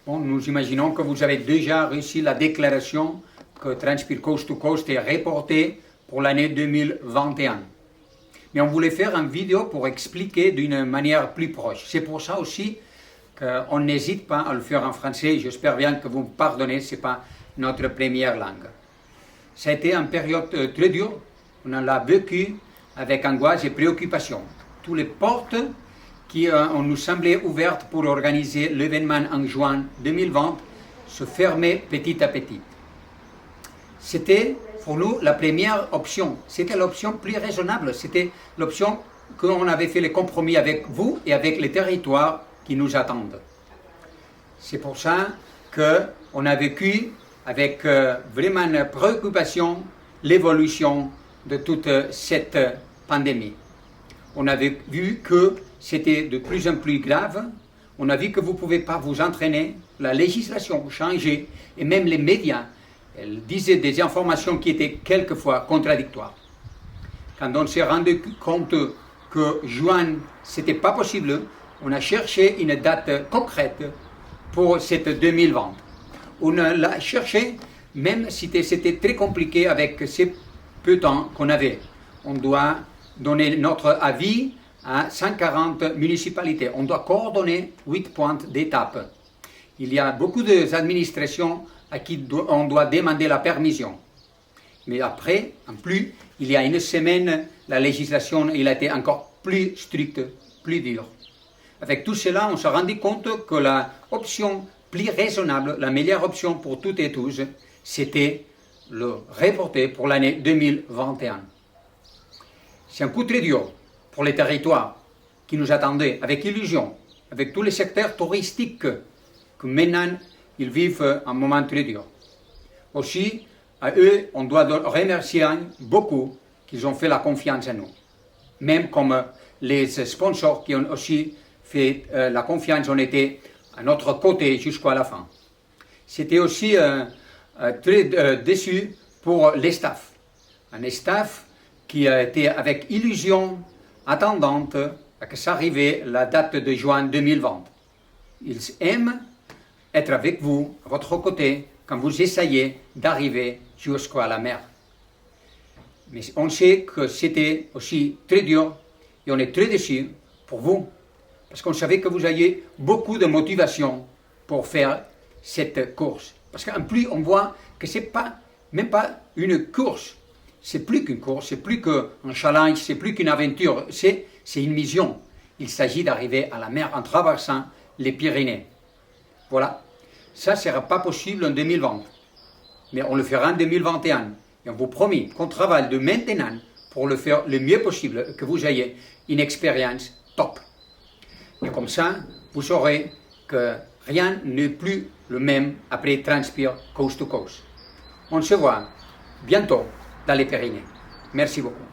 Bon, nous imaginons que vous avez déjà reçu la déclaration que Transpire Coast to Coast est reportée pour l'année 2021. Mais on voulait faire une vidéo pour expliquer d'une manière plus proche. C'est pour ça aussi qu'on n'hésite pas à le faire en français. J'espère bien que vous me pardonnez, ce n'est pas notre première langue. Ça a été une période très dure. On l'a vécu avec angoisse et préoccupation. Toutes les portes qui nous semblaient ouvertes pour organiser l'événement en juin 2020 se fermaient petit à petit. C'était pour nous la première option. C'était l'option plus raisonnable. C'était l'option qu'on avait fait les compromis avec vous et avec les territoires qui nous attendent. C'est pour ça qu'on a vécu avec vraiment préoccupation l'évolution de toute cette pandémie. On avait vu que c'était de plus en plus grave. On a vu que vous ne pouvez pas vous entraîner. La législation changeait et même les médias disaient des informations qui étaient quelquefois contradictoires. Quand on s'est rendu compte que juin, ce n'était pas possible, on a cherché une date concrète pour cette 2020. On l'a cherché même si c'était très compliqué avec ces peu de temps qu'on avait. On doit donner notre avis à 140 municipalités. On doit coordonner 8 points d'étape. Il y a beaucoup d'administrations à qui on doit demander la permission. Mais après, en plus, il y a une semaine, la législation a été encore plus stricte, plus dure. Avec tout cela, on s'est rendu compte que l'option plus raisonnable, la meilleure option pour toutes et tous, c'était le reporter pour l'année 2021. C'est un coup très dur pour les territoires qui nous attendaient avec illusion, avec tous les secteurs touristiques que maintenant ils vivent un moment très dur. Aussi, à eux, on doit remercier beaucoup qu'ils ont fait la confiance en nous. Même comme les sponsors qui ont aussi fait la confiance, ont été à notre côté jusqu'à la fin. C'était aussi très déçu pour les staffs. Un staff qui était avec illusion, attendante à que s'arrive la date de juin 2020. Ils aiment être avec vous, à votre côté, quand vous essayez d'arriver jusqu'à la mer. Mais on sait que c'était aussi très dur et on est très déçus pour vous, parce qu'on savait que vous aviez beaucoup de motivation pour faire cette course. Parce qu'en plus, on voit que ce n'est même pas une course. C'est plus qu'une course, c'est plus qu'un challenge, c'est plus qu'une aventure, c'est une mission. Il s'agit d'arriver à la mer en traversant les Pyrénées. Voilà. Ça ne sera pas possible en 2020. Mais on le fera en 2021. Et on vous promet qu'on travaille de maintenant pour le faire le mieux possible, que vous ayez une expérience top. Et comme ça, vous saurez que rien n'est plus le même après Transpire Coast to Coast. On se voit bientôt dans les Pyrénées. Merci beaucoup.